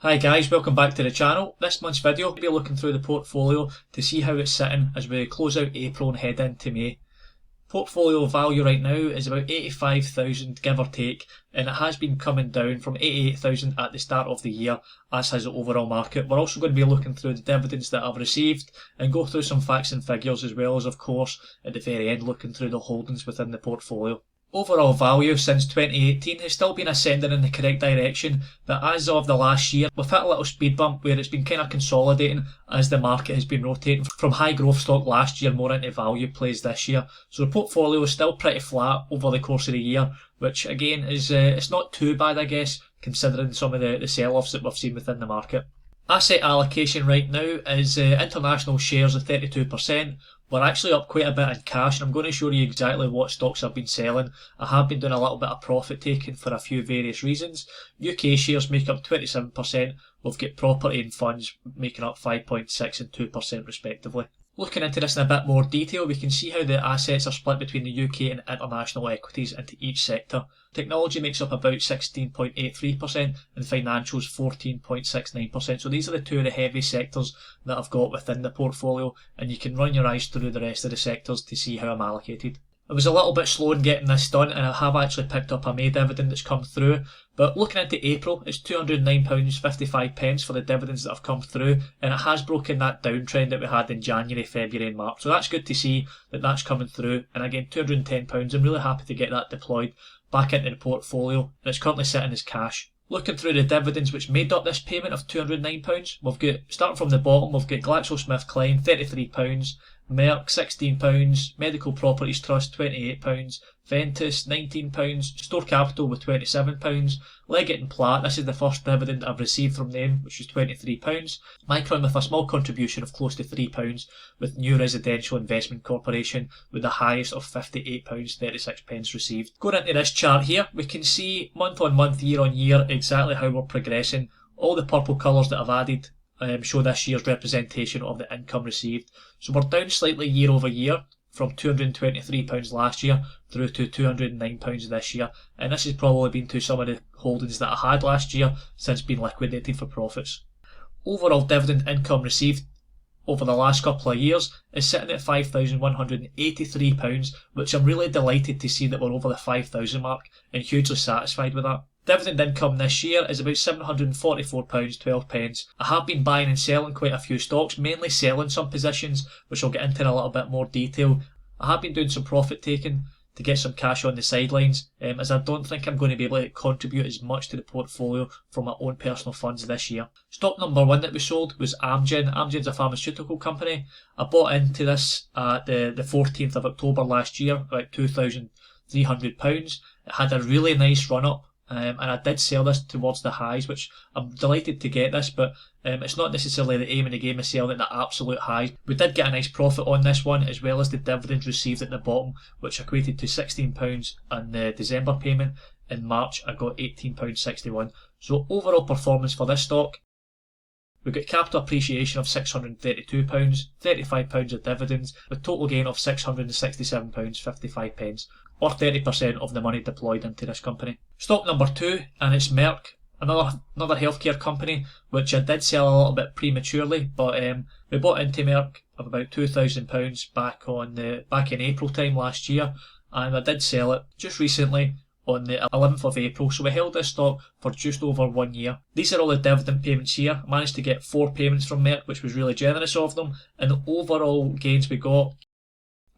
Hi guys, welcome back to the channel. This month's video, we'll be looking through the portfolio to see how it's sitting as we close out April and head into May. Portfolio value right now is about 85,000 give or take, and it has been coming down from 88,000 at the start of the year, as has the overall market. We're also going to be looking through the dividends that I've received and go through some facts and figures, as well as of course at the very end looking through the holdings within the portfolio. Overall value since 2018 has still been ascending in the correct direction, but as of the last year, we've hit a little speed bump where it's been kind of consolidating as the market has been rotating from high growth stock last year more into value plays this year. So the portfolio is still pretty flat over the course of the year, which again is it's not too bad, I guess, considering some of the sell-offs that we've seen within the market. Asset allocation right now is international shares of 32%. We're actually up quite a bit in cash, and I'm going to show you exactly what stocks I've been selling. I have been doing a little bit of profit taking for a few various reasons. UK shares make up 27%. We've got property and funds making up 5.6 and 2% respectively. Looking into this in a bit more detail, we can see how the assets are split between the UK and international equities into each sector. Technology makes up about 16.83% and financials 14.69%. So these are the two of the heavy sectors that I've got within the portfolio, and you can run your eyes through the rest of the sectors to see how I'm allocated. I was a little bit slow in getting this done, and I have actually picked up a May dividend that's come through. But looking into April, it's £209.55 for the dividends that have come through, and it has broken that downtrend that we had in January, February and March. So that's good to see that that's coming through. And again, £210, I'm really happy to get that deployed back into the portfolio, and it's currently sitting as cash. Looking through the dividends which made up this payment of £209, we've got, starting from the bottom, we've got GlaxoSmithKline, £33, Merck, £16, Medical Properties Trust, £28, Ventus, £19, Store Capital with £27, Leggett and Platt, this is the first dividend I've received from them, which is £23, Micron with a small contribution of close to £3, with New Residential Investment Corporation with the highest of £58.36 received. Going into this chart here, we can see month on month, year on year, exactly how we're progressing. All the purple colours that I've added show this year's representation of the income received. So we're down slightly year over year from £223 last year through to £209 this year, and this has probably been to some of the holdings that I had last year since being liquidated for profits. Overall dividend income received over the last couple of years is sitting at £5,183, which I'm really delighted to see that we're over the 5,000 mark and hugely satisfied with that. Dividend income this year is about £744.12. I have been buying and selling quite a few stocks, mainly selling some positions, which I'll get into in a little bit more detail. I have been doing some profit taking to get some cash on the sidelines, as I don't think I'm going to be able to contribute as much to the portfolio from my own personal funds this year. Stock number one that we sold was Amgen. Amgen's a pharmaceutical company. I bought into this at the 14th of October last year, about £2,300. It had a really nice run up. And I did sell this towards the highs, which I'm delighted to get this, but it's not necessarily the aim of the game of selling at the absolute highs. We did get a nice profit on this one, as well as the dividends received at the bottom, which equated to £16 on the December payment. In March I got £18.61. So overall performance for this stock, we got capital appreciation of £632, £35 of dividends, with total gain of £667.55, or 30% of the money deployed into this company. Stock number two, and it's Merck, another healthcare company, which I did sell a little bit prematurely, but we bought into Merck of about £2,000 back in April time last year, and I did sell it just recently on the 11th of April, so we held this stock for just over 1 year. These are all the dividend payments here. I managed to get 4 payments from Merck, which was really generous of them, and the overall gains we got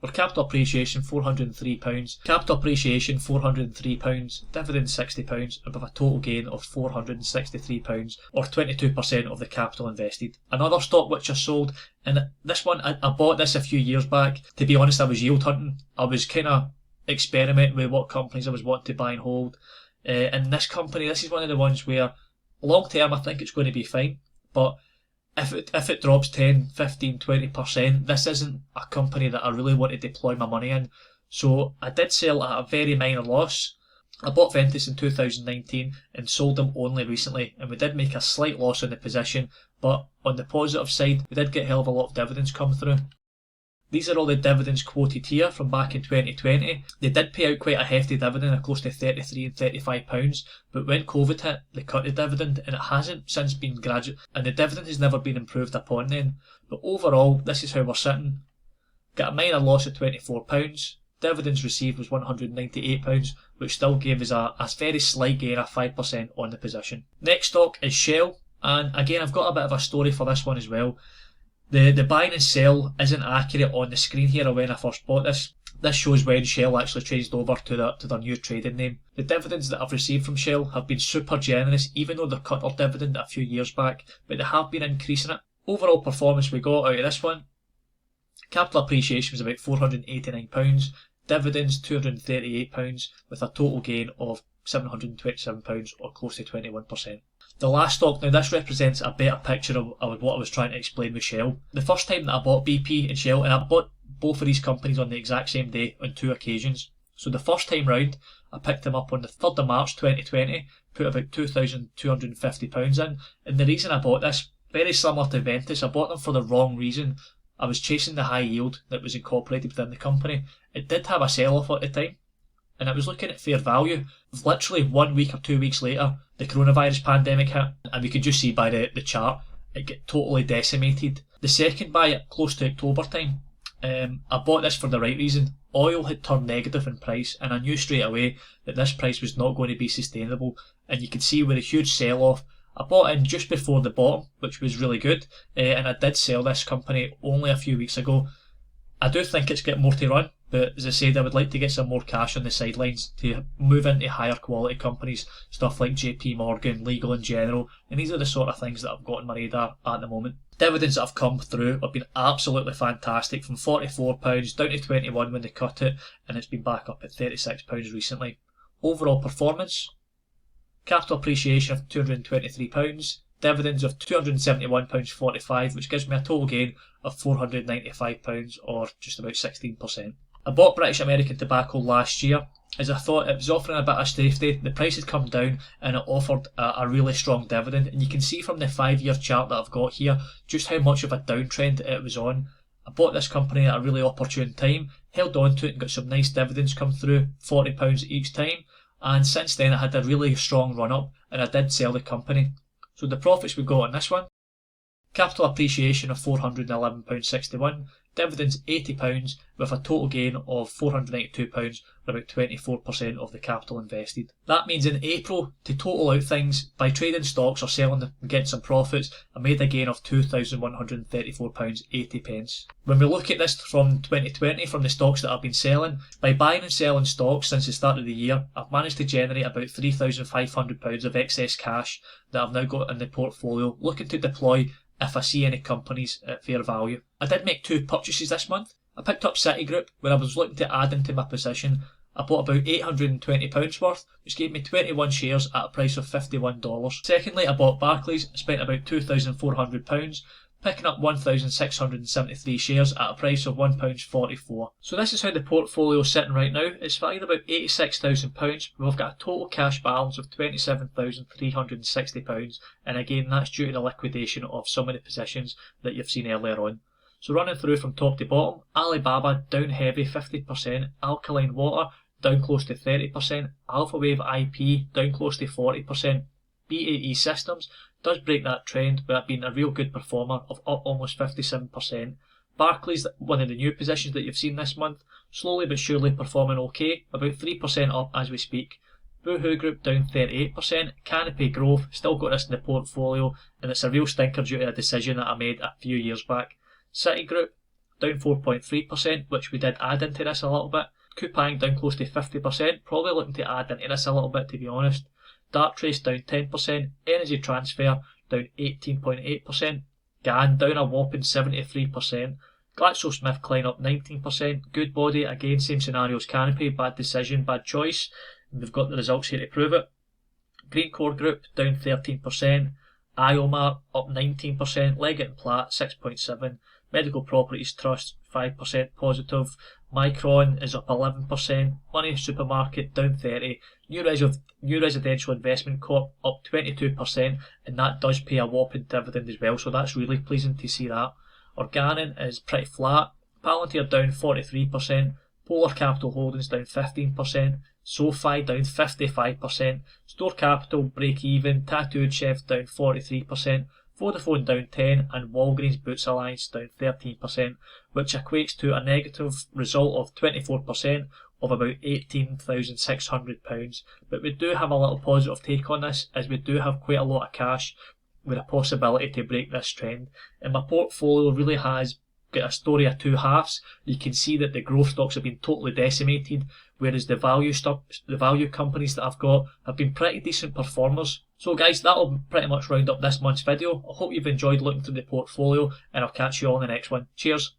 were capital appreciation £403, capital appreciation £403, dividend £60, and with a total gain of £463, or 22% of the capital invested. Another stock which I sold, and this one, I bought this a few years back. To be honest, I was yield hunting. I was kind of experimenting with what companies I was wanting to buy and hold. And this company, this is one of the ones where long term I think it's going to be fine, but if it drops 10, 15, 20%, this isn't a company that I really want to deploy my money in. So I did sell at a very minor loss. I bought Ventus in 2019 and sold them only recently, and we did make a slight loss on the position, but on the positive side, we did get a hell of a lot of dividends come through. These are all the dividends quoted here from back in 2020. They did pay out quite a hefty dividend of close to £33 and £35, but when COVID hit, they cut the dividend and it hasn't since been and the dividend has never been improved upon then. But overall, this is how we're sitting. Got a minor loss of £24. Dividends received was £198, which still gave us a very slight gain of 5% on the position. Next stock is Shell, and again I've got a bit of a story for this one as well. The buying and sell isn't accurate on the screen here or when I first bought this. This shows when Shell actually changed over to their new trading name. The dividends that I've received from Shell have been super generous, even though they cut their dividend a few years back, but they have been increasing it. Overall performance we got out of this one: capital appreciation was about £489, dividends £238, with a total gain of £727 or close to 21%. The last stock, now this represents a better picture of what I was trying to explain with Shell. The first time that I bought BP and Shell, and I bought both of these companies on the exact same day on 2 occasions. So the first time round, I picked them up on the 3rd of March 2020, put about £2,250 in, and the reason I bought this, very similar to Ventus, I bought them for the wrong reason. I was chasing the high yield that was incorporated within the company. It did have a sell-off at the time, and I was looking at fair value. Literally 1 week or 2 weeks later, the coronavirus pandemic hit, and we could just see by the chart, it got totally decimated. The second buy at close to October time, I bought this for the right reason. Oil had turned negative in price, and I knew straight away that this price was not going to be sustainable, and you could see with a huge sell-off. I bought in just before the bottom, which was really good, and I did sell this company only a few weeks ago. I do think it's got more to run, but as I said, I would like to get some more cash on the sidelines to move into higher quality companies, stuff like JP Morgan, Legal & General, and these are the sort of things that I've got on my radar at the moment. Dividends that have come through have been absolutely fantastic, from £44 down to 21 when they cut it, and it's been back up at £36 recently. Overall performance: capital appreciation of £223, dividends of £271.45, which gives me a total gain of £495 or just about 16%. I bought British American Tobacco last year as I thought it was offering a bit of safety. The price had come down and it offered a really strong dividend, and you can see from the 5-year chart that I've got here just how much of a downtrend it was on. I bought this company at a really opportune time, held on to it and got some nice dividends come through, £40 each time, and since then I had a really strong run up and I did sell the company. So the profits we got on this one: capital appreciation of £411.61, dividends £80, with a total gain of £492, or about 24% of the capital invested. That means in April, to total out things, by trading stocks or selling them and getting some profits, I made a gain of £2,134.80. When we look at this from 2020, from the stocks that I've been selling, by buying and selling stocks since the start of the year, I've managed to generate about £3,500 of excess cash that I've now got in the portfolio, looking to deploy if I see any companies at fair value. I did make 2 purchases this month. I picked up Citigroup when I was looking to add into my position. I bought about £820 worth, which gave me 21 shares at a price of $51. Secondly, I bought Barclays, spent about £2,400, picking up 1,673 shares at a price of £1.44. So this is how the portfolio is sitting right now. It's valued about £86,000. We've got a total cash balance of £27,360, and again that's due to the liquidation of some of the positions that you've seen earlier on. So running through from top to bottom: Alibaba down heavy 50%, Alkaline Water down close to 30%, Alphawave IP down close to 40%, BAE Systems does break that trend, but being a real good performer of up almost 57%. Barclays, one of the new positions that you've seen this month, slowly but surely performing okay, about 3% up as we speak. Boohoo Group down 38%, Canopy Growth, still got this in the portfolio, and it's a real stinker due to a decision that I made a few years back. Citigroup down 4.3%, which we did add into this a little bit. Coupang down close to 50%, probably looking to add into this a little bit to be honest. Darktrace down 10%, Energy Transfer down 18.8%, GAN down a whopping 73%, GlaxoSmithKline up 19%, Goodbody, again same scenario as Canopy, bad decision, bad choice, and we've got the results here to prove it. Greencore Group down 13%, Iomar up 19%, Leggett & Platt 6.7%, Medical Properties Trust 5% positive, Micron is up 11%, Money Supermarket down 30%, New Residential Investment Corp up 22%, and that does pay a whopping dividend as well, so that's really pleasing to see that. Organon is pretty flat, Palantir down 43%, Polar Capital Holdings down 15%, SoFi down 55%, Store Capital break even, Tattooed Chef down 43%, Vodafone down 10%, and Walgreens Boots Alliance down 13%, which equates to a negative result of 24% of about £18,600. But we do have a little positive take on this, as we do have quite a lot of cash with a possibility to break this trend. And my portfolio really has got a story of two halves. You can see that the growth stocks have been totally decimated, whereas the value companies that I've got have been pretty decent performers. So guys, that'll pretty much round up this month's video. I hope you've enjoyed looking through the portfolio, and I'll catch you all in the next one. Cheers.